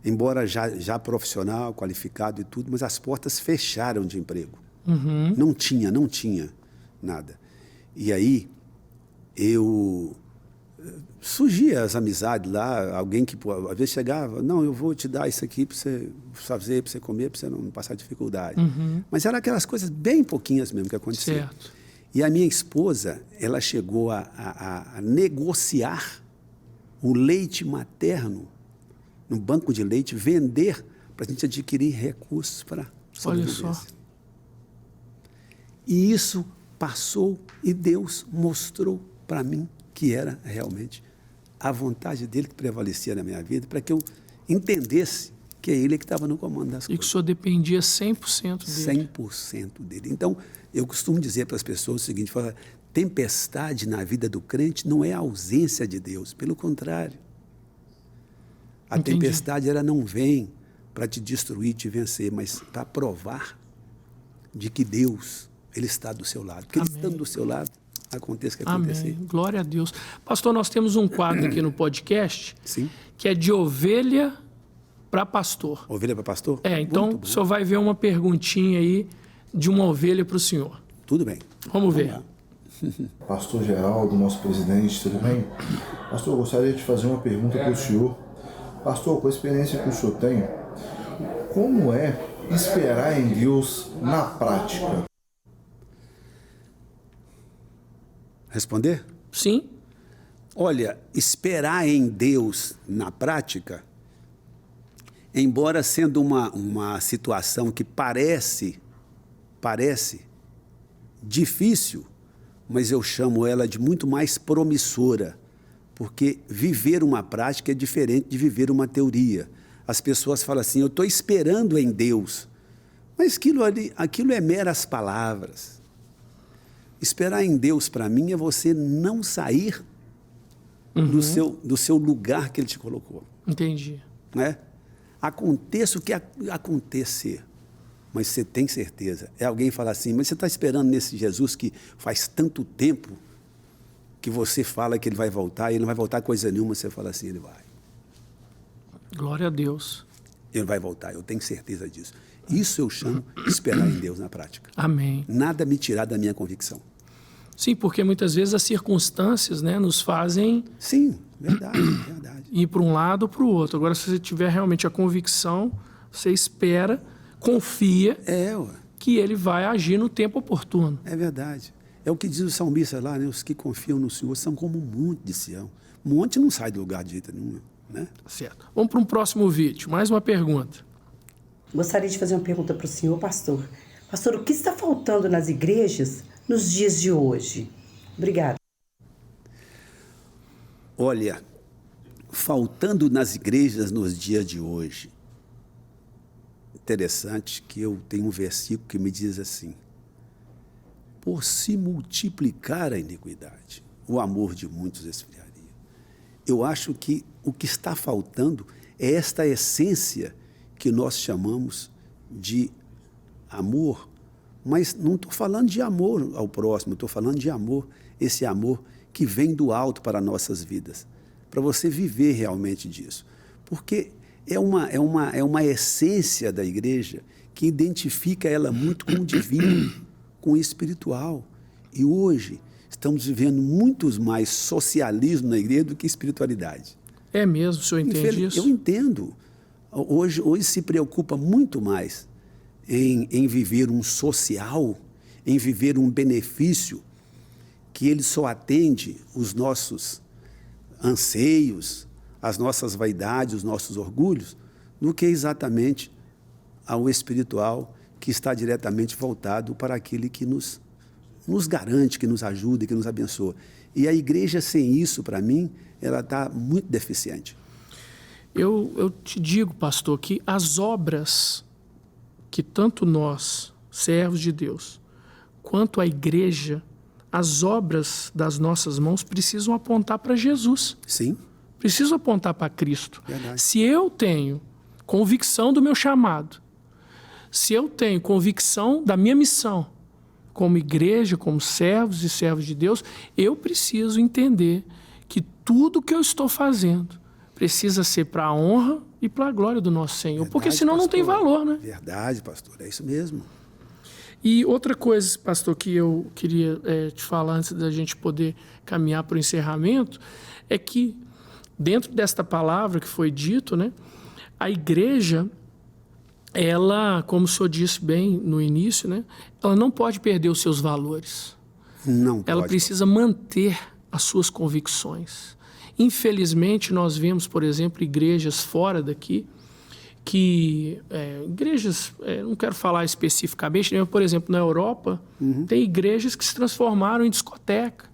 Embora já profissional, qualificado e tudo, mas as portas fecharam de emprego. Não tinha nada. E aí, surgia as amizades lá, alguém que às vezes chegava, não, eu vou te dar isso aqui para você fazer, para você comer, para você não passar dificuldade. Mas eram aquelas coisas bem pouquinhas mesmo que aconteciam. Certo. E a minha esposa, ela chegou a negociar o leite materno no banco de leite, vender para a gente adquirir recursos para sobreviver. Olha só. E isso passou e Deus mostrou para mim que era realmente a vontade dele que prevalecia na minha vida, para que eu entendesse que é ele que estava no comando das E coisas. que o senhor dependia 100% dele. 100% dele. Então, eu costumo dizer para as pessoas o seguinte, falar, tempestade na vida do crente não é a ausência de Deus, pelo contrário. A Entendi. tempestade, ela não vem para te destruir, te vencer, mas para provar de que Deus, ele está do seu lado. Porque ele estando do seu lado, aconteça o que acontecer. Amém. Glória a Deus. Pastor, nós temos um quadro aqui no podcast Sim. que é de ovelha para pastor. Ovelha para pastor? Então Muito o bom. senhor vai ver uma perguntinha aí de uma ovelha para o senhor. Tudo bem. Vamos ver. lá. Pastor Geraldo, nosso presidente, tudo bem? Pastor, eu gostaria de fazer uma pergunta para o senhor. Pastor, com a experiência que o senhor tem, como é esperar em Deus na prática? Responder? Sim? Olha, esperar em Deus na prática, embora sendo uma situação que parece difícil, mas eu chamo ela de muito mais promissora, porque viver uma prática é diferente de viver uma teoria. As pessoas falam assim, eu estou esperando em Deus, mas aquilo é meras palavras. Esperar em Deus, para mim, é você não sair do seu lugar que Ele te colocou. Entendi. Né? Aconteça o que acontecer, mas você tem certeza. É alguém falar assim, mas você está esperando nesse Jesus que faz tanto tempo que você fala que Ele vai voltar, e Ele não vai voltar coisa nenhuma, você fala assim, Ele vai. Glória a Deus. Ele vai voltar, eu tenho certeza disso. Isso eu chamo de esperar em Deus na prática. Amém. Nada me tirar da minha convicção. Sim, porque muitas vezes as circunstâncias, né, nos fazem Sim, verdade. ir para um lado ou para o outro. Agora, se você tiver realmente a convicção, você espera, confia que Ele vai agir no tempo oportuno. É verdade. É o que diz o salmista lá, né? Os que confiam no Senhor são como um monte de Sião. Um monte não sai do lugar de jeito nenhum, né? Certo. Vamos para um próximo vídeo. Mais uma pergunta. Gostaria de fazer uma pergunta para o senhor, pastor. Pastor, o que está faltando nas igrejas nos dias de hoje? Obrigada. Olha, faltando nas igrejas nos dias de hoje, interessante que eu tenho um versículo que me diz assim, por se multiplicar a iniquidade, o amor de muitos esfriaria. Eu acho que o que está faltando é esta essência que nós chamamos de amor, mas não estou falando de amor ao próximo, estou falando de amor, esse amor que vem do alto para nossas vidas, para você viver realmente disso. Porque é uma essência da igreja que identifica ela muito com o divino, com o espiritual. E hoje estamos vivendo muito mais socialismo na igreja do que espiritualidade. É mesmo, o senhor entende isso? Eu entendo. Hoje se preocupa muito mais em viver um social, em viver um benefício que ele só atende os nossos anseios, as nossas vaidades, os nossos orgulhos, do que exatamente ao espiritual que está diretamente voltado para aquele que nos garante, que nos ajuda, que nos abençoa. E a igreja sem isso, para mim, ela está muito deficiente. Eu te digo, pastor, que as obras que tanto nós servos de Deus, quanto à igreja, as obras das nossas mãos precisam apontar para Jesus. Sim. Precisam apontar para Cristo. Verdade. Se eu tenho convicção do meu chamado, se eu tenho convicção da minha missão, como igreja, como servos e servos de Deus, eu preciso entender que tudo que eu estou fazendo precisa ser para a honra e para a glória do nosso Senhor. Verdade, porque senão não tem valor, né? Verdade, pastor. É isso mesmo. E outra coisa, pastor, que eu queria te falar antes da gente poder caminhar para o encerramento, é que dentro desta palavra que foi dito, né, a igreja, ela, como o senhor disse bem no início, né, ela não pode perder os seus valores. Não pode. Ela precisa manter as suas convicções. Infelizmente, nós vemos, por exemplo, igrejas fora daqui, igrejas, não quero falar especificamente, mas, por exemplo, na Europa, tem igrejas que se transformaram em discoteca.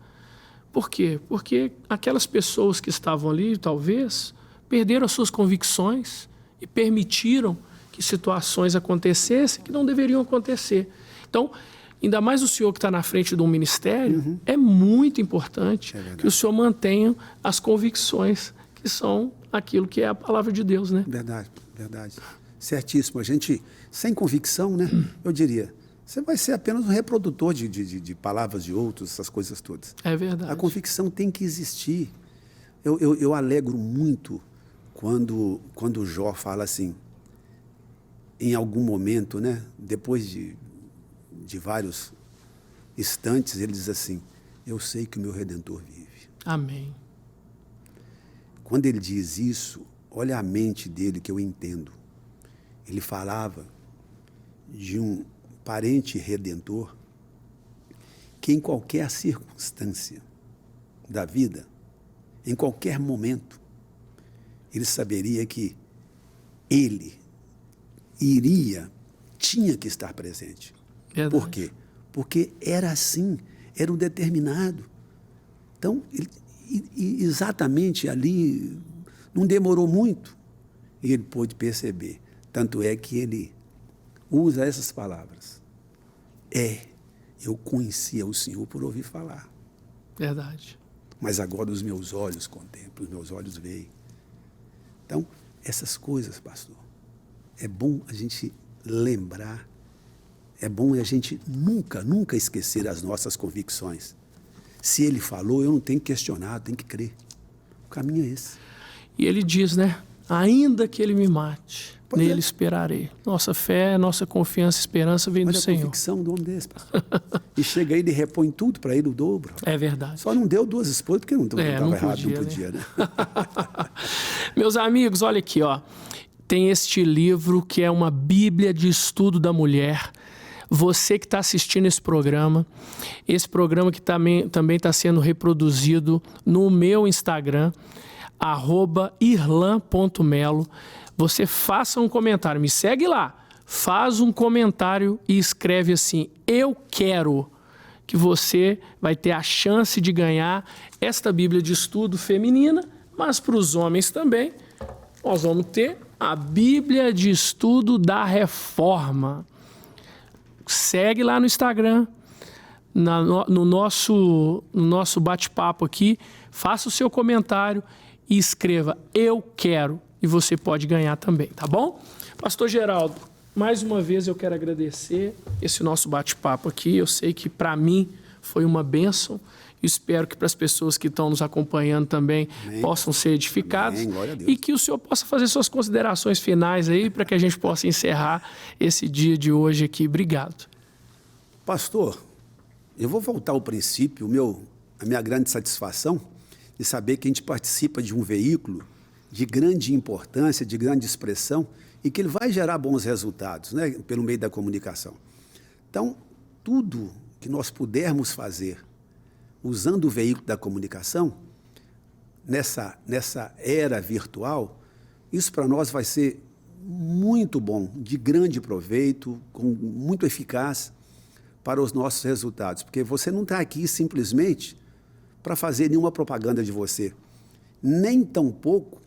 Por quê? Porque aquelas pessoas que estavam ali, talvez, perderam as suas convicções e permitiram que situações acontecessem que não deveriam acontecer. Então, ainda mais o senhor que está na frente de um ministério, é muito importante que o senhor mantenha as convicções que são aquilo que é a palavra de Deus, né? Verdade, verdade. Certíssimo. A gente, sem convicção, né? Eu diria, você vai ser apenas um reprodutor de palavras de outros, essas coisas todas. É verdade. A convicção tem que existir. Eu alegro muito quando o Jó fala assim, em algum momento, né? Depois de vários instantes, ele diz assim, eu sei que o meu Redentor vive. Amém. Quando ele diz isso, olha a mente dele que eu entendo. Ele falava de um parente redentor que em qualquer circunstância da vida, em qualquer momento, ele saberia que ele tinha que estar presente. Verdade. Por quê? Porque era assim, era um determinado. Então, exatamente ali, não demorou muito, e ele pôde perceber. Tanto é que ele usa essas palavras. Eu conhecia o Senhor por ouvir falar. Verdade. Mas agora os meus olhos contemplam, os meus olhos veem. Então, essas coisas, pastor, é bom a gente lembrar, é bom a gente nunca esquecer as nossas convicções. Se ele falou, eu não tenho que questionar, eu tenho que crer. O caminho é esse. E ele diz, né? Ainda que ele me mate, nele esperarei. Nossa fé, nossa confiança e esperança vem do Senhor. Olha a convicção do homem desse, pastor. E chega aí, ele repõe tudo para ele o dobro. É verdade. Só não deu 2 esposas, porque não estava errado, não podia, podia, né? Meus amigos, olha aqui, ó. Tem este livro que é uma Bíblia de estudo da mulher. Você que está assistindo esse programa que também está sendo reproduzido no meu Instagram, @irlan.melo. Você faça um comentário, me segue lá, faz um comentário e escreve assim, eu quero, que você vai ter a chance de ganhar esta Bíblia de estudo feminina, mas para os homens também, nós vamos ter a Bíblia de estudo da Reforma. Segue lá no Instagram, no nosso bate-papo aqui, faça o seu comentário e escreva, eu quero, e você pode ganhar também, tá bom? Pastor Geraldo, mais uma vez eu quero agradecer esse nosso bate-papo aqui, eu sei que para mim foi uma bênção, espero que para as pessoas que estão nos acompanhando também possam ser edificadas. Glória a Deus. E que o senhor possa fazer suas considerações finais aí para que a gente possa encerrar esse dia de hoje aqui. Obrigado. Pastor, eu vou voltar ao princípio, a minha grande satisfação de saber que a gente participa de um veículo de grande importância, de grande expressão e que ele vai gerar bons resultados, né, pelo meio da comunicação. Então, tudo que nós pudermos fazer usando o veículo da comunicação, nessa era virtual, isso para nós vai ser muito bom, de grande proveito, muito eficaz para os nossos resultados. Porque você não está aqui simplesmente para fazer nenhuma propaganda de você, nem tampouco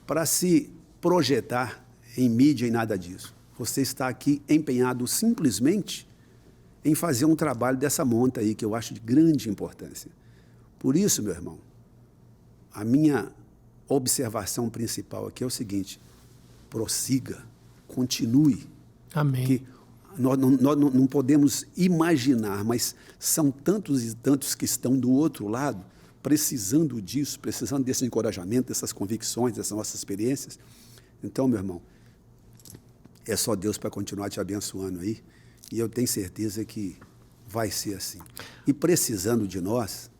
para se projetar em mídia e nada disso. Você está aqui empenhado simplesmente em fazer um trabalho dessa monta aí, que eu acho de grande importância. Por isso, meu irmão, a minha observação principal aqui é o seguinte: prossiga, continue. Amém. Que nós não podemos imaginar, mas são tantos e tantos que estão do outro lado, precisando disso, precisando desse encorajamento, dessas convicções, dessas nossas experiências. Então, meu irmão, é só Deus para continuar te abençoando aí, e eu tenho certeza que vai ser assim. E precisando de nós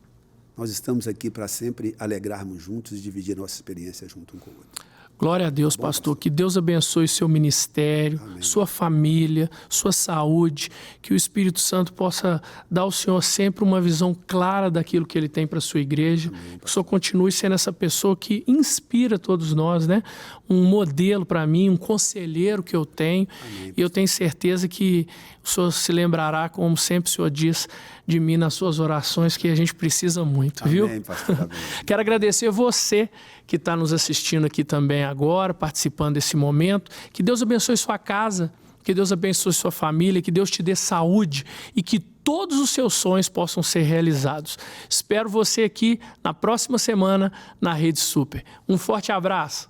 estamos aqui para sempre alegrarmos juntos e dividir nossa experiência junto um com o outro. Glória a Deus, pastor. Que Deus abençoe seu ministério, Amém. Sua família, sua saúde. Que o Espírito Santo possa dar ao Senhor sempre uma visão clara daquilo que Ele tem para a sua igreja. Amém, que o Senhor continue sendo essa pessoa que inspira todos nós, né? Um modelo para mim, um conselheiro que eu tenho. Amém, e eu tenho certeza que o Senhor se lembrará, como sempre o Senhor diz, de mim nas suas orações, que a gente precisa muito, Amém, viu? pastor, amém. Quero agradecer você que está nos assistindo aqui também agora, participando desse momento. Que Deus abençoe sua casa, que Deus abençoe sua família, que Deus te dê saúde e que todos os seus sonhos possam ser realizados. Espero você aqui na próxima semana na Rede Super. Um forte abraço.